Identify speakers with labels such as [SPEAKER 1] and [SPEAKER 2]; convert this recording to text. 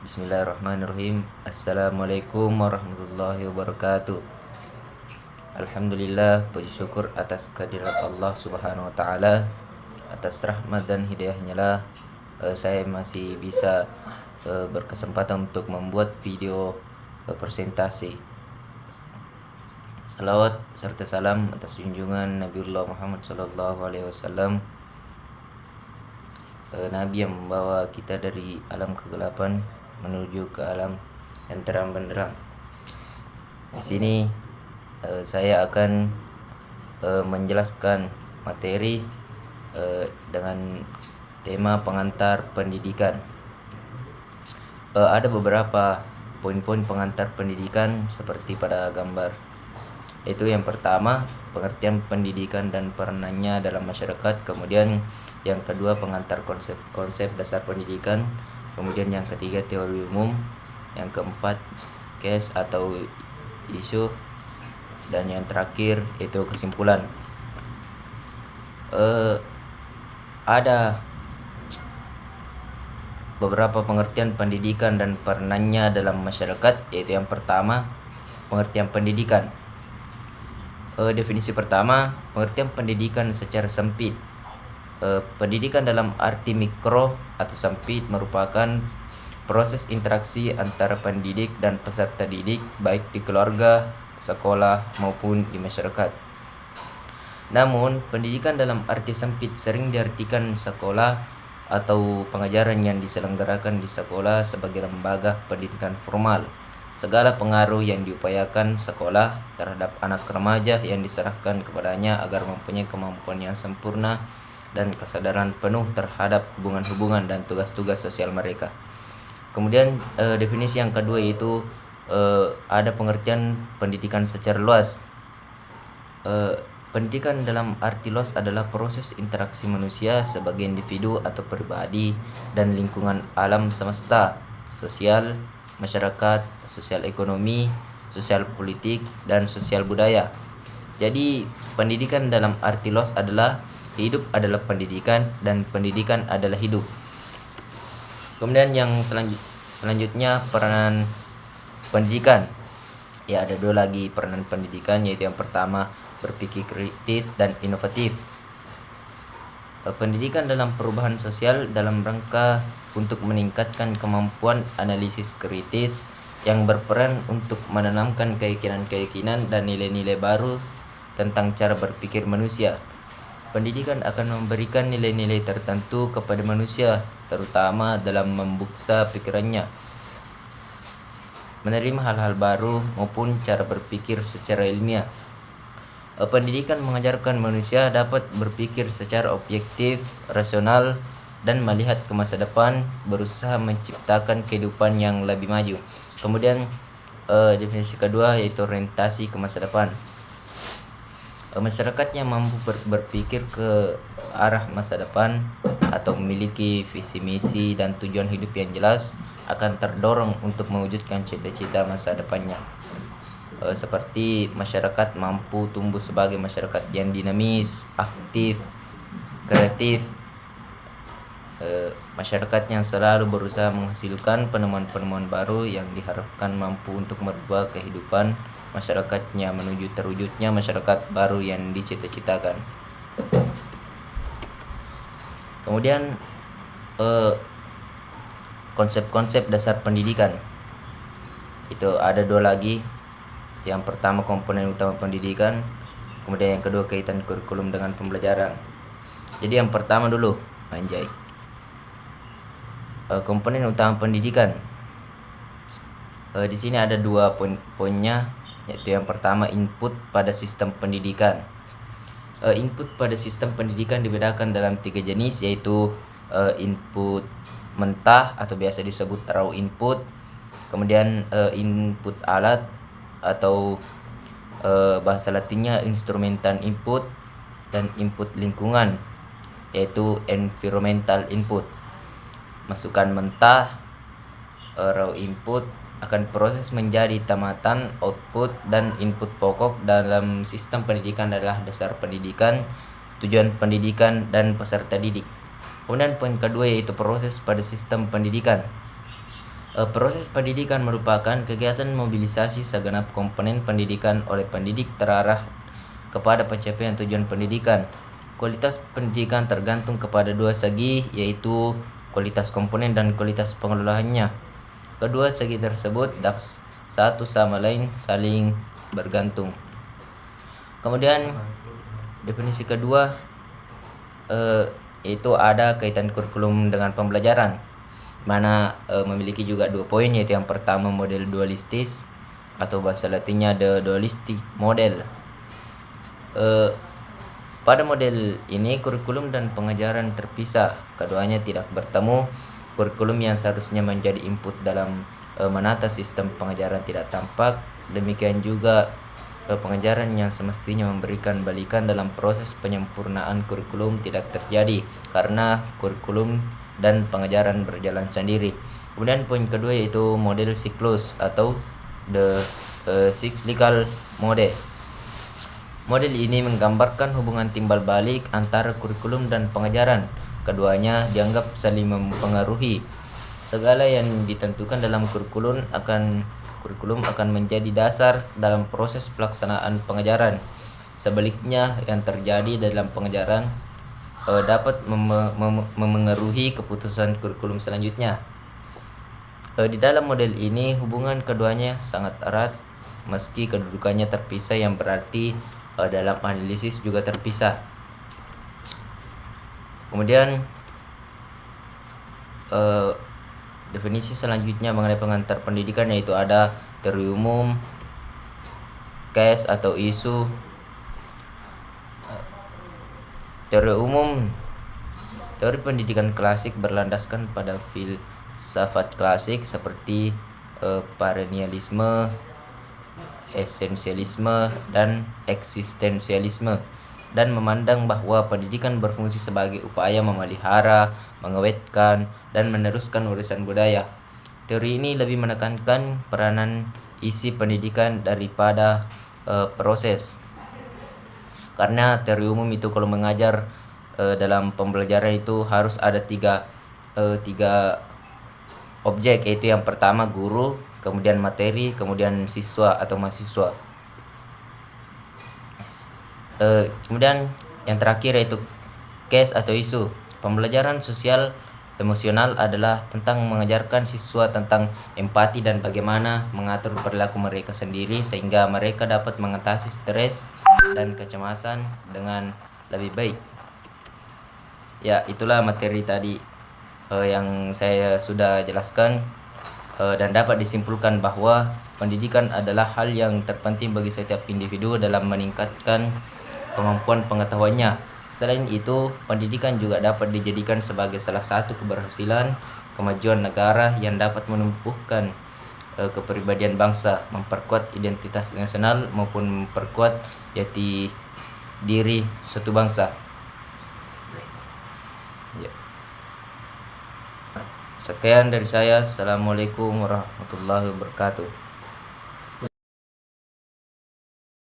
[SPEAKER 1] Bismillahirrahmanirrahim. Assalamualaikum warahmatullahi wabarakatuh. Alhamdulillah, puji syukur atas kehadirat Allah Subhanahu wa taala. Atas rahmat dan hidayahnya lah saya masih bisa berkesempatan untuk membuat video presentasi. Salawat serta salam atas junjungan Nabiullah Muhammad sallallahu alaihi wasallam, Nabi yang membawa kita dari alam kegelapan menuju ke alam yang terang benderang. Di sini saya akan menjelaskan materi dengan tema pengantar pendidikan. Ada beberapa poin-poin pengantar pendidikan seperti pada gambar. Itu yang pertama, pengertian pendidikan dan peranannya dalam masyarakat. Kemudian yang kedua, pengantar konsep dasar pendidikan. Kemudian yang ketiga, teori umum. Yang keempat, case atau isu. Dan yang terakhir itu kesimpulan. Ada beberapa pengertian pendidikan dan peranannya dalam masyarakat, yaitu yang pertama, pengertian pendidikan. Definisi pertama, pengertian pendidikan secara sempit. Pendidikan dalam arti mikro atau sempit merupakan proses interaksi antara pendidik dan peserta didik, baik di keluarga, sekolah, maupun di masyarakat. Namun, pendidikan dalam arti sempit sering diartikan sekolah atau pengajaran yang diselenggarakan di sekolah sebagai lembaga pendidikan formal. Segala pengaruh yang diupayakan sekolah terhadap anak remaja yang diserahkan kepadanya agar mempunyai kemampuan yang sempurna dan kesadaran penuh terhadap hubungan-hubungan dan tugas-tugas sosial mereka. Kemudian definisi yang kedua yaitu ada pengertian pendidikan secara luas. Pendidikan dalam arti luas adalah proses interaksi manusia sebagai individu atau pribadi dan lingkungan alam semesta, sosial, masyarakat, sosial ekonomi, sosial politik, dan sosial budaya. Jadi pendidikan dalam arti luas adalah hidup adalah pendidikan dan pendidikan adalah hidup. Kemudian yang selanjutnya peranan pendidikan. Ya, ada dua lagi peranan pendidikan, yaitu yang pertama berpikir kritis dan inovatif. Pendidikan dalam perubahan sosial dalam rangka untuk meningkatkan kemampuan analisis kritis yang berperan untuk menanamkan keyakinan-keyakinan dan nilai-nilai baru tentang cara berpikir manusia. Pendidikan akan memberikan nilai-nilai tertentu kepada manusia, terutama dalam membuksa pikirannya, menerima hal-hal baru maupun cara berpikir secara ilmiah. Pendidikan mengajarkan manusia dapat berpikir secara objektif, rasional, dan melihat ke masa depan, berusaha menciptakan kehidupan yang lebih maju. Kemudian definisi kedua yaitu orientasi ke masa depan. Masyarakat yang mampu berpikir ke arah masa depan atau memiliki visi misi dan tujuan hidup yang jelas akan terdorong untuk mewujudkan cita-cita masa depannya. Seperti masyarakat mampu tumbuh sebagai masyarakat yang dinamis, aktif, kreatif, masyarakat yang selalu berusaha menghasilkan penemuan-penemuan baru yang diharapkan mampu untuk merubah kehidupan masyarakatnya menuju terwujudnya masyarakat baru yang dicita-citakan. Kemudian konsep-konsep dasar pendidikan itu ada dua lagi. Yang pertama komponen utama pendidikan, kemudian yang kedua kaitan kurikulum dengan pembelajaran. Jadi yang pertama dulu, komponen utama pendidikan. Di sini ada dua poinnya, yaitu yang pertama input pada sistem pendidikan. Input pada sistem pendidikan dibedakan dalam tiga jenis, yaitu input mentah atau biasa disebut raw input, kemudian input alat atau bahasa latinnya instrumental input, dan input lingkungan yaitu environmental input. Masukan mentah raw input akan proses menjadi tamatan, output, dan input pokok dalam sistem pendidikan adalah dasar pendidikan, tujuan pendidikan, dan peserta didik. Kemudian poin kedua yaitu proses pada sistem pendidikan. Proses pendidikan merupakan kegiatan mobilisasi segenap komponen pendidikan oleh pendidik terarah kepada pencapaian tujuan pendidikan. Kualitas pendidikan tergantung kepada dua segi, yaitu kualitas komponen dan kualitas pengelolaannya. Kedua segi tersebut satu sama lain saling bergantung. Kemudian definisi kedua itu ada kaitan kurikulum dengan pembelajaran, mana memiliki juga 2 poin, yaitu yang pertama model dualistis atau bahasa latinnya the dualistic model. Pada model ini kurikulum dan pengajaran terpisah, keduanya tidak bertemu. Kurikulum yang seharusnya menjadi input dalam menata sistem pengajaran tidak tampak, demikian juga pengajaran yang semestinya memberikan balikan dalam proses penyempurnaan kurikulum tidak terjadi karena kurikulum dan pengajaran berjalan sendiri. Kemudian poin kedua yaitu model siklus atau the cyclical model. Model ini menggambarkan hubungan timbal balik antara kurikulum dan pengajaran. Keduanya dianggap saling mempengaruhi. Segala yang ditentukan dalam kurikulum akan menjadi dasar dalam proses pelaksanaan pengajaran. Sebaliknya, yang terjadi dalam pengajaran dapat memengaruhi keputusan kurikulum selanjutnya. Di dalam model ini hubungan keduanya sangat erat, meski kedudukannya terpisah, yang berarti dalam analisis juga terpisah. Kemudian definisi selanjutnya mengenai pengantar pendidikan yaitu ada teori umum, case atau isu. Teori umum, teori pendidikan klasik berlandaskan pada filsafat klasik seperti perennialisme, esensialisme, dan eksistensialisme, dan memandang bahwa pendidikan berfungsi sebagai upaya memelihara, mengawetkan, dan meneruskan warisan budaya. Teori ini lebih menekankan peranan isi pendidikan daripada proses. Karena teori umum itu kalau mengajar dalam pembelajaran itu harus ada tiga objek, yaitu yang pertama guru, kemudian materi, kemudian siswa atau mahasiswa. Kemudian yang terakhir yaitu case atau isu. Pembelajaran sosial emosional adalah tentang mengajarkan siswa tentang empati dan bagaimana mengatur perilaku mereka sendiri sehingga mereka dapat mengatasi stres dan kecemasan dengan lebih baik. Ya, itulah materi tadi yang saya sudah jelaskan, dan dapat disimpulkan bahwa pendidikan adalah hal yang terpenting bagi setiap individu dalam meningkatkan kemampuan pengetahuannya. Selain itu, pendidikan juga dapat dijadikan sebagai salah satu keberhasilan kemajuan negara yang dapat menumbuhkan kepribadian bangsa, memperkuat identitas nasional maupun memperkuat jati diri suatu bangsa. Ya. Sekian dari saya. Assalamualaikum warahmatullahi wabarakatuh.